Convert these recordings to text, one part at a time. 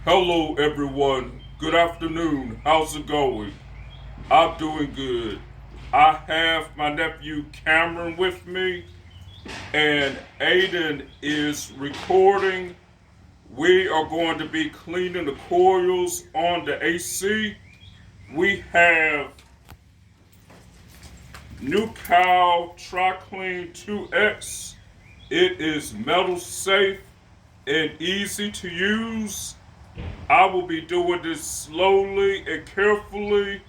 Hello, everyone. Good afternoon. How's it going? I'm doing good. I have my nephew Cameron with me, and Aiden is recording. We are going to be cleaning the coils on the AC. We have Nu-Cal Tri-Clean 2X. It is metal safe and easy to use. I will be doing this slowly and carefully.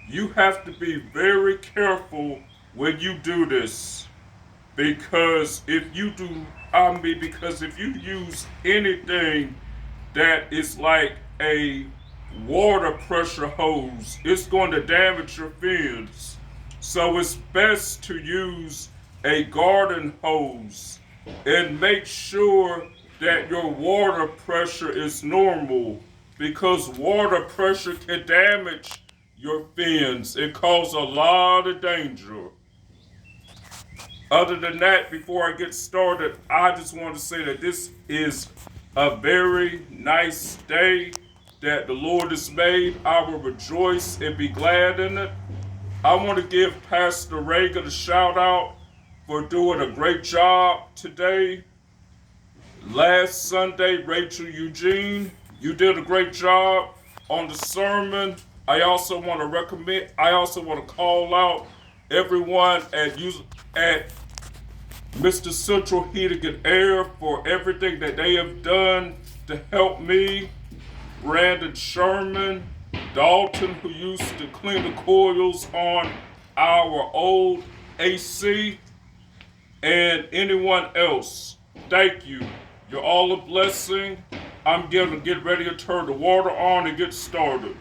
You have to be very careful when you do this because if you use anything that is like a water pressure hose, it's going to damage your fins. So it's best to use a garden hose and make sure that your water pressure is normal because water pressure can damage your fins and cause a lot of danger. Other than that, before I get started, I just want to say that this is a very nice day that the Lord has made. I will rejoice and be glad in it. I want to give Pastor Reagan a shout out for doing a great job today. Last Sunday, Rachel Eugene, you did a great job on the sermon. I also want to call out everyone at Mr. Central Heating and Air for everything that they have done to help me. Brandon Sherman, Dalton, who used to clean the coils on our old AC, and anyone else. Thank you. You're all a blessing. I'm going to get ready to turn the water on and get started.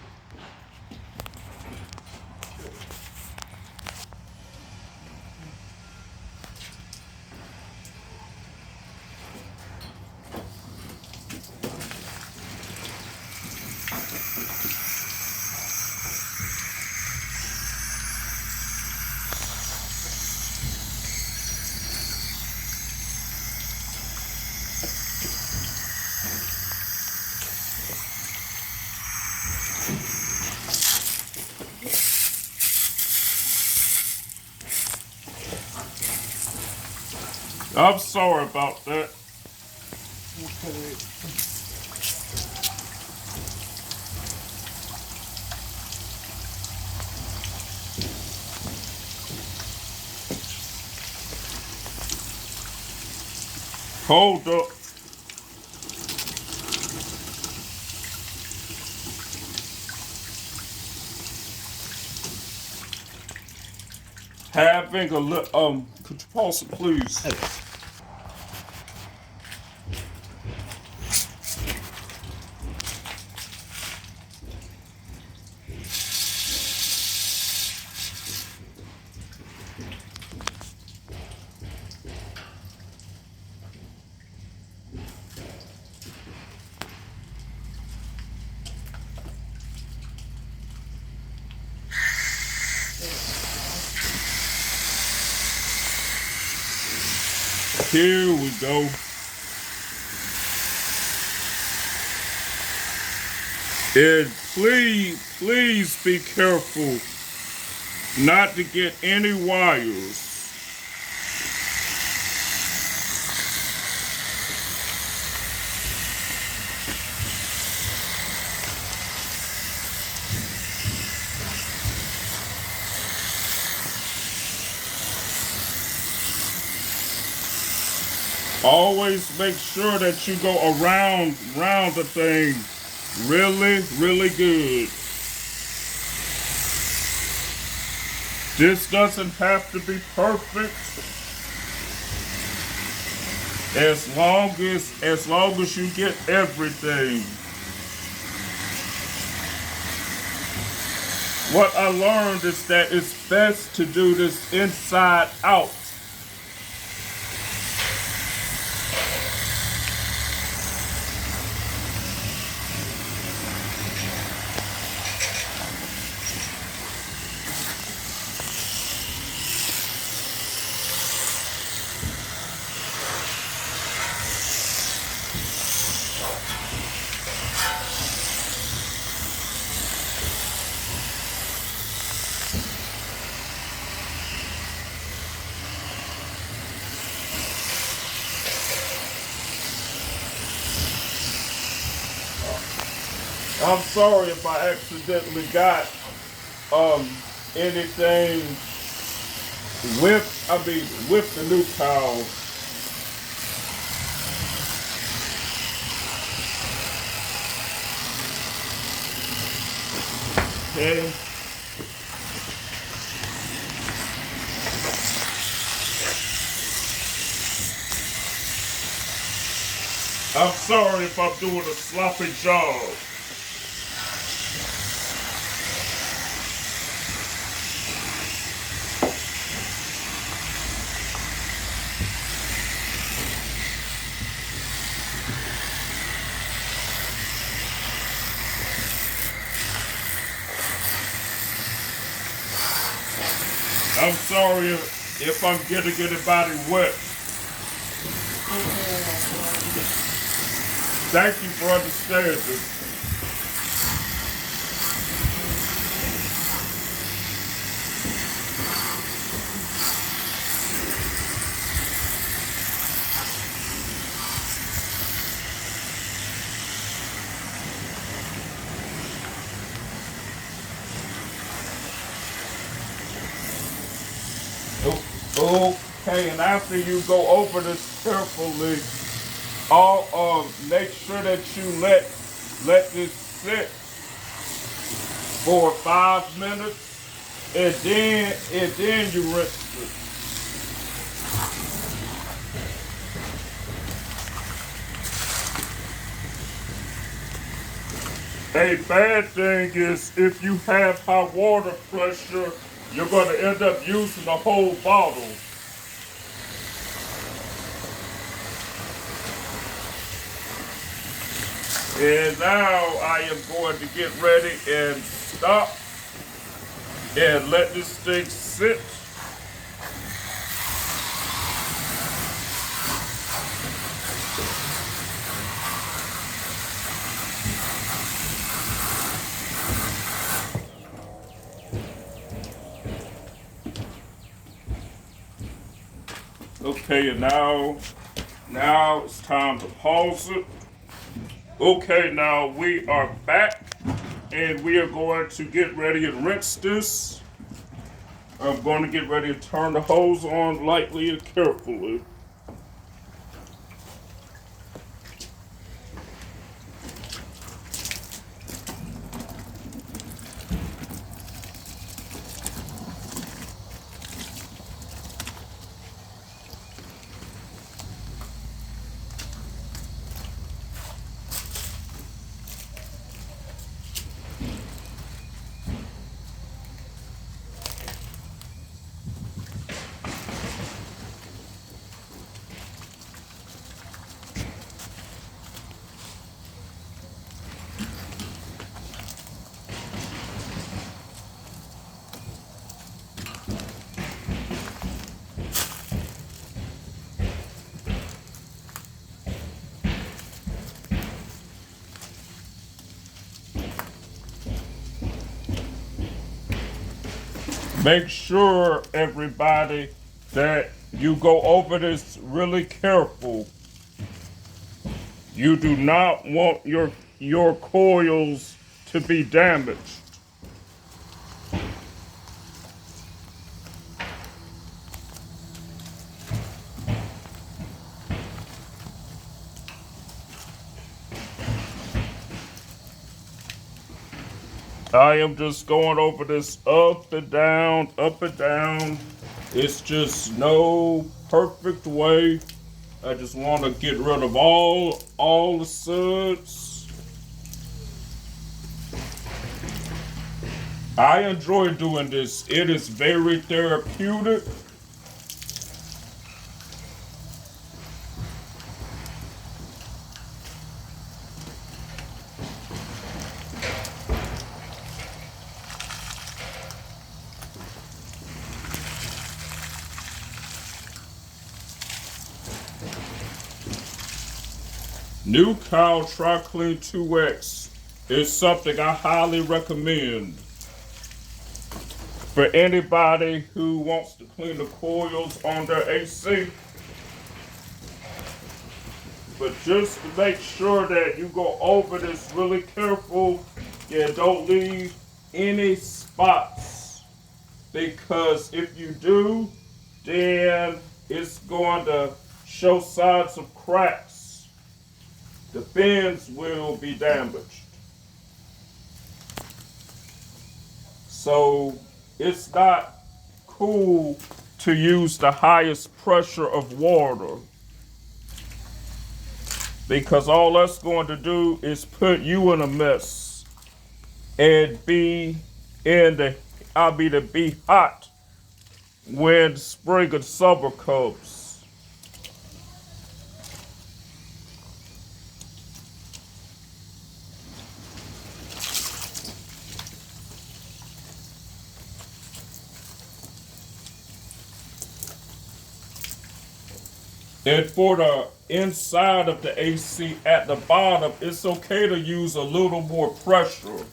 I'm sorry about that. Hold up. Having a little, could you pause it, please? Here we go. And please be careful not to get any wires. Always make sure that you go around the thing really good. This doesn't have to be perfect. As long as you get everything. What I learned is that it's best to do this inside out. I'm sorry if I accidentally got anything with the new towel. Okay. I'm sorry if I'm doing a sloppy job. I'm sorry if I'm getting anybody wet. Thank you for understanding. Okay, and after you go over this carefully, make sure that you let this sit for 5 minutes, and then you rinse it. A bad thing is if you have high water pressure, you're going to end up using the whole bottle. And now I am going to get ready and stop and let this thing sit. Okay, and now it's time to pause it. Okay, now we are back, and we are going to get ready and rinse this. I'm going to get ready to turn the hose on lightly and carefully. Make sure, everybody, that you go over this really careful. You do not want your coils to be damaged. I am just going over this up and down, up and down. It's just no perfect way. I just want to get rid of all the suds. I enjoy doing this. It is very therapeutic. Nu-Calgon Tri-Clean 2X is something I highly recommend for anybody who wants to clean the coils on their AC. But just to make sure that you go over this really careful Yeah, don't leave any spots, because if you do, then it's going to show signs of cracks. The fins will be damaged. So it's not cool to use the highest pressure of water, because all that's going to do is put you in a mess and be hot when spring and summer comes. And for the inside of the AC at the bottom, it's okay to use a little more pressure.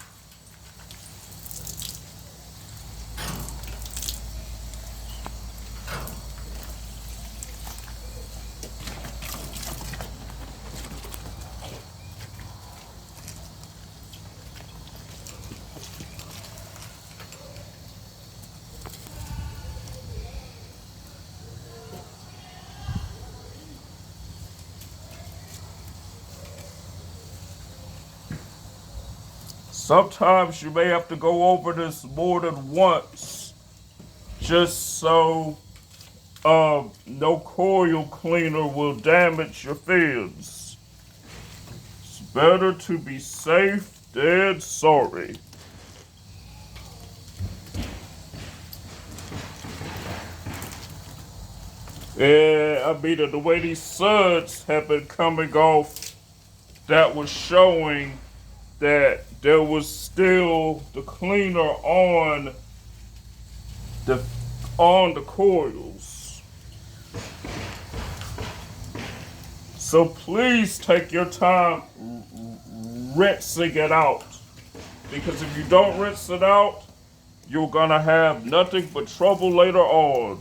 Sometimes you may have to go over this more than once, just so no coil cleaner will damage your fins. It's better to be safe than sorry. Yeah, I mean, the way these suds have been coming off, that was showing that there was still the cleaner on the coils. So please take your time rinsing it out, because if you don't rinse it out, you're gonna have nothing but trouble later on.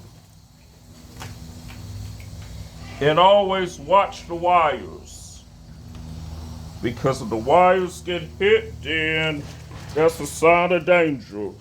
And always watch the wires, because if the wires get hit, then that's a sign of danger.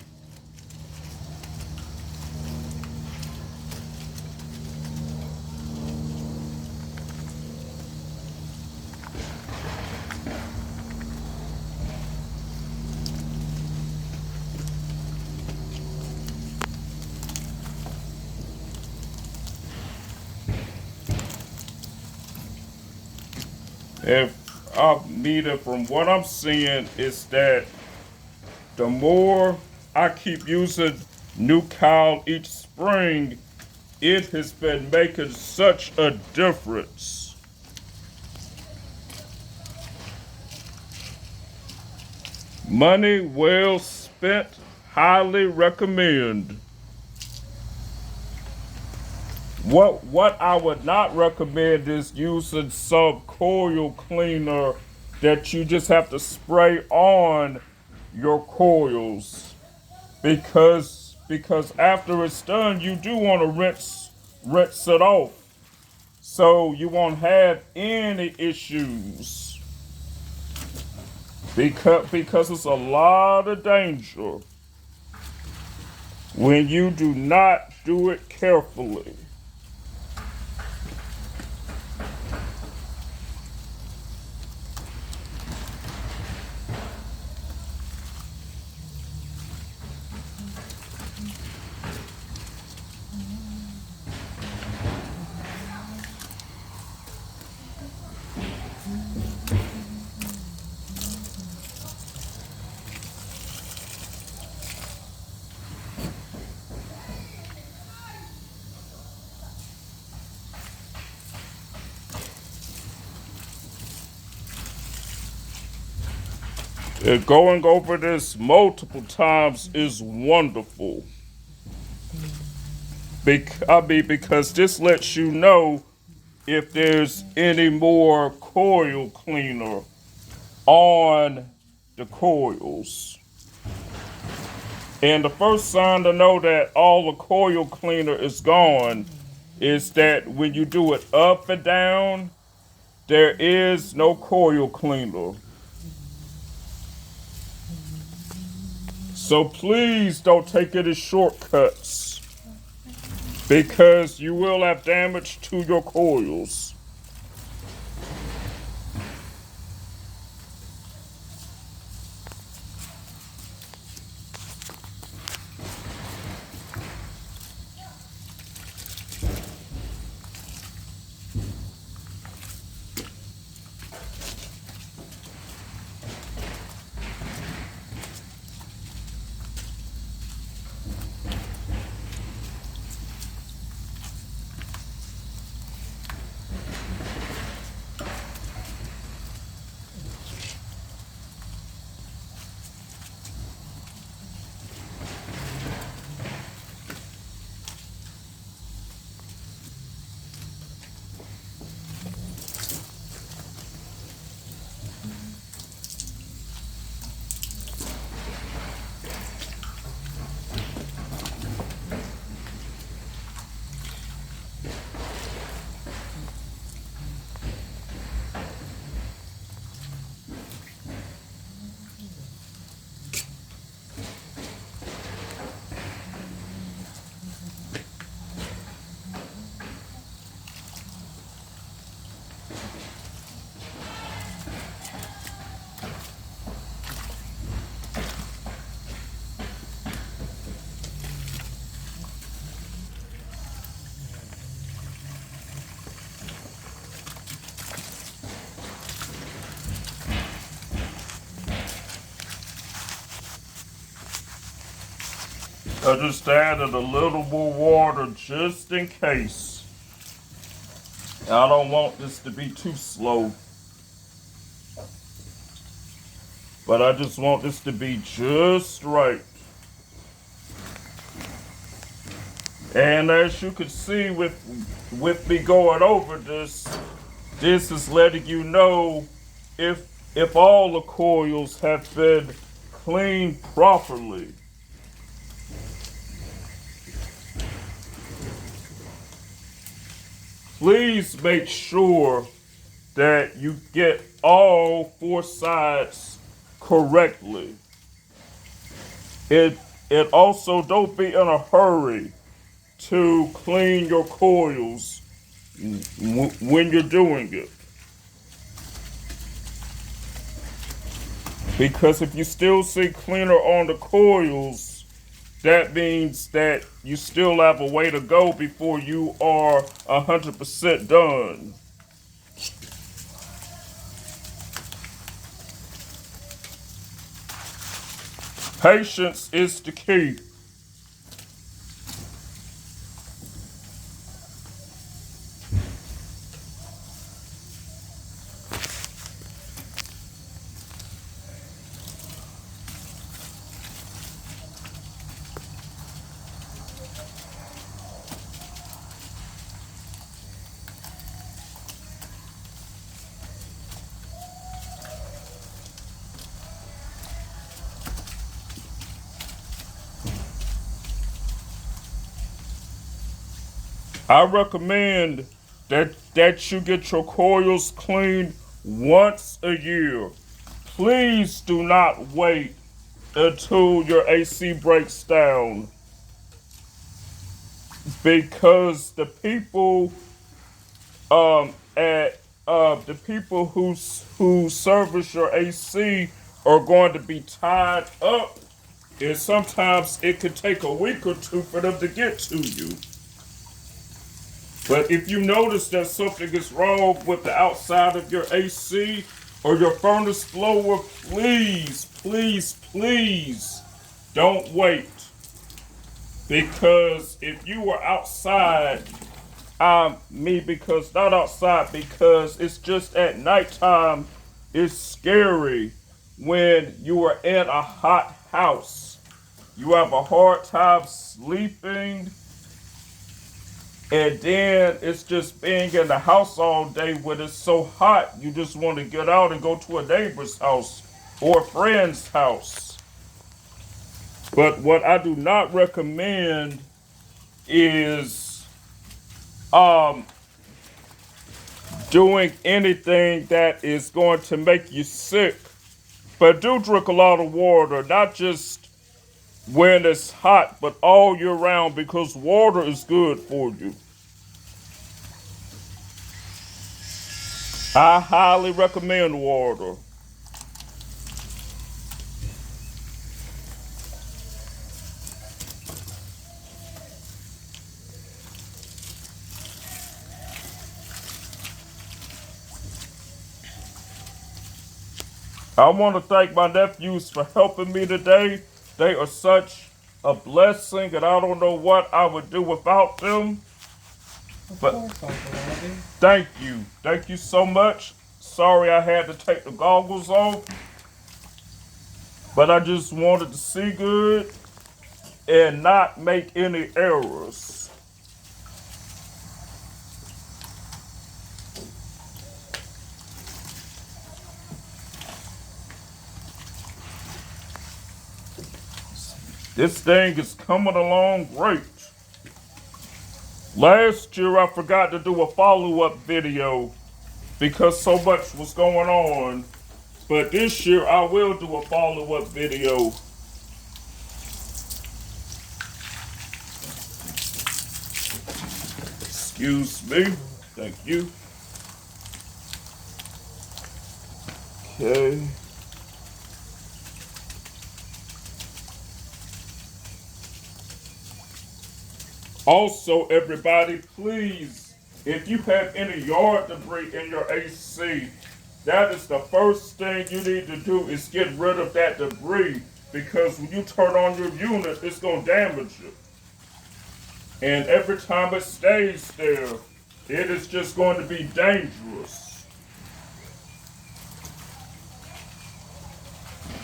If I need it, from what I'm seeing, is that the more I keep using Nu-Calgon each spring, it has been making such a difference. Money well spent, highly recommend. What I would not recommend is using some coil cleaner that you just have to spray on your coils, because after it's done, you do want to rinse it off, so you won't have any issues, because it's a lot of danger when you do not do it carefully. Going over this multiple times is wonderful. Because this lets you know if there's any more coil cleaner on the coils. And the first sign to know that all the coil cleaner is gone is that when you do it up and down, there is no coil cleaner. So please don't take any shortcuts, because you will have damage to your coils. I just added a little more water just in case. I don't want this to be too slow, but I just want this to be just right. And as you can see with me going over this is letting you know if all the coils have been cleaned properly. Please make sure that you get all 4 sides correctly. It also, don't be in a hurry to clean your coils when you're doing it. Because if you still see cleaner on the coils, that means that you still have a way to go before you are 100% done. Patience is the key. I recommend that you get your coils cleaned once a year. Please do not wait until your AC breaks down, because the people the people who service your AC are going to be tied up, and sometimes it could take a week or two for them to get to you. But if you notice that something is wrong with the outside of your AC or your furnace blower, please, please, please don't wait. Because if you were outside, because not outside, because it's just at nighttime, it's scary when you are in a hot house. You have a hard time sleeping. And then it's just being in the house all day when it's so hot, you just want to get out and go to a neighbor's house or a friend's house. But what I do not recommend is doing anything that is going to make you sick. But do drink a lot of water, not just when it's hot, but all year round because water is good for you. I highly recommend water. I want to thank my nephews for helping me today. They are such a blessing, and I don't know what I would do without them. But thank you. Thank you so much. Sorry I had to take the goggles off, but I just wanted to see good and not make any errors. This thing is coming along great. Last year I forgot to do a follow-up video because so much was going on. But this year I will do a follow-up video. Excuse me. Thank you. Okay. Also, everybody, please, if you have any yard debris in your AC, that is the first thing you need to do is get rid of that debris, because when you turn on your unit, it's going to damage it. And every time it stays there, it is just going to be dangerous.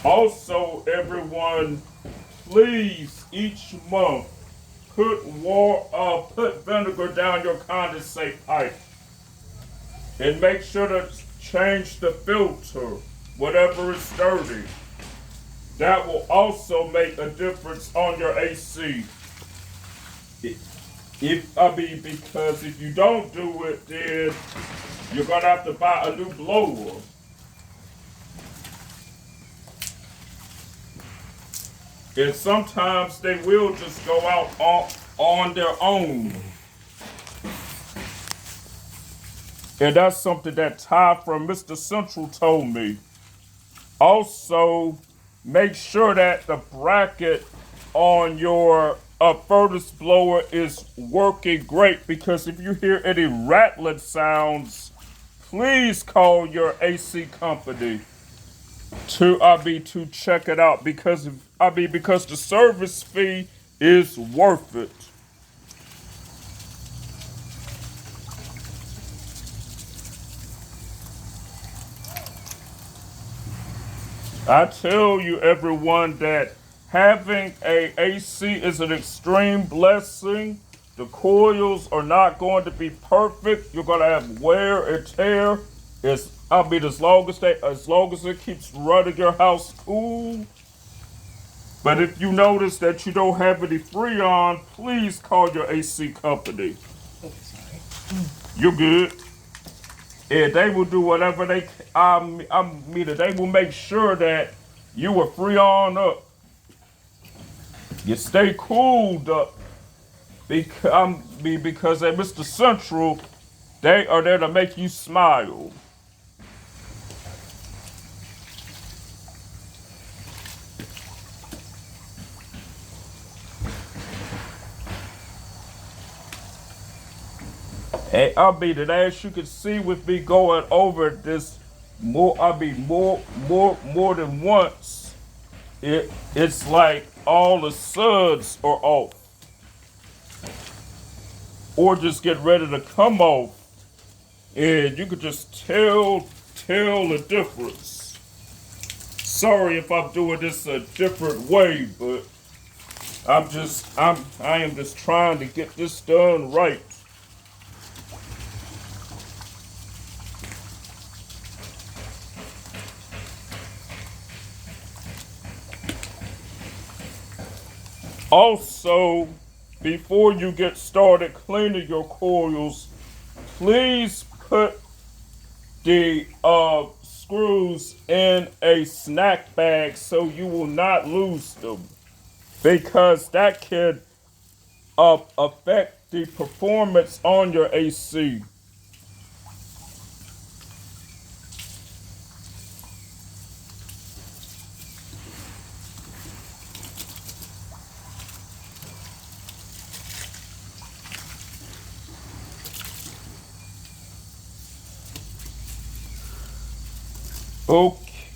Also, everyone, please, each month, put vinegar down your condensate pipe. And make sure to change the filter, whatever is dirty. That will also make a difference on your AC. Because if you don't do it, then you're gonna have to buy a new blower. And sometimes they will just go out on their own. And that's something that Ty from Mr. Central told me. Also, make sure that the bracket on your furnace blower is working great, because if you hear any rattling sounds, please call your AC company to check it out, because the service fee is worth it. I tell you, everyone, that having a AC is an extreme blessing. The coils are not going to be perfect. You're going to have wear and tear. As long as it keeps running your house cool. But if you notice that you don't have any Freon, please call your AC company. You're good. And they will do whatever they will make sure that you are Freon up. You stay cooled up. Because at Mr. Central, they are there to make you smile. And as you can see with me going over this more than once, it's like all the suds are off. Or just get ready to come off. And you could just tell the difference. Sorry if I'm doing this a different way, but I am just trying to get this done right. Also, before you get started cleaning your coils, please put the screws in a snack bag so you will not lose them. because that can affect the performance on your AC.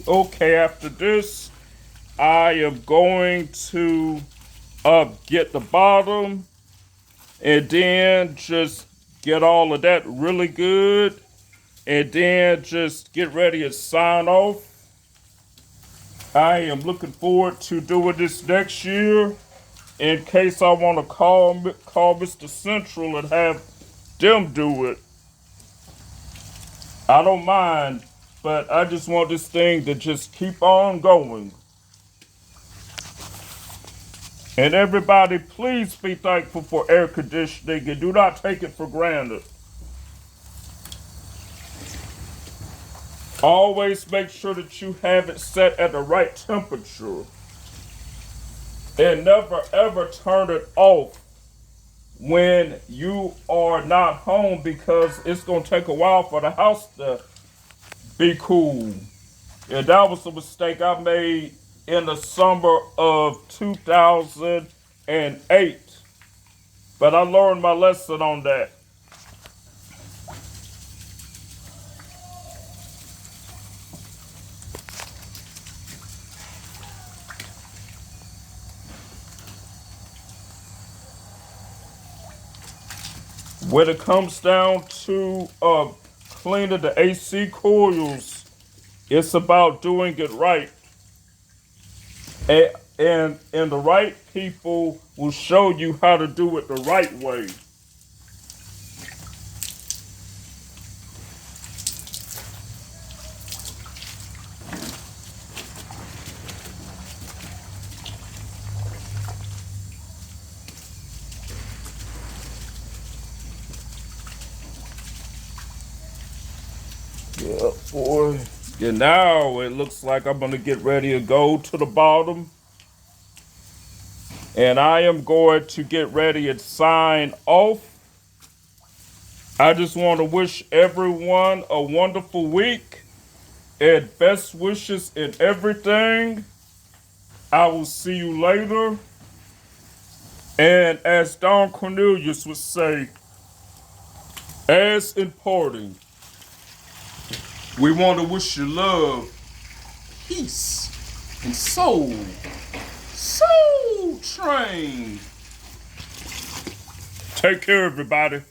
Okay, after this, I am going to get the bottom and then just get all of that really good and then just get ready to sign off. I am looking forward to doing this next year in case I want to call Mr. Central and have them do it. I don't mind, but I just want this thing to just keep on going. And everybody, please be thankful for air conditioning and do not take it for granted. Always make sure that you have it set at the right temperature. And never ever turn it off when you are not home because it's going to take a while for the house to be cool. And that was a mistake I made in the summer of 2008. But I learned my lesson on that. When it comes down to cleaning the AC coils, it's about doing it right. And the right people will show you how to do it the right way. Yeah, boy. And now it looks like I'm going to get ready to go to the bottom. And I am going to get ready and sign off. I just want to wish everyone a wonderful week and best wishes in everything. I will see you later. And as Don Cornelius would say, as in parting, we want to wish you love, peace, and soul train. Take care, everybody.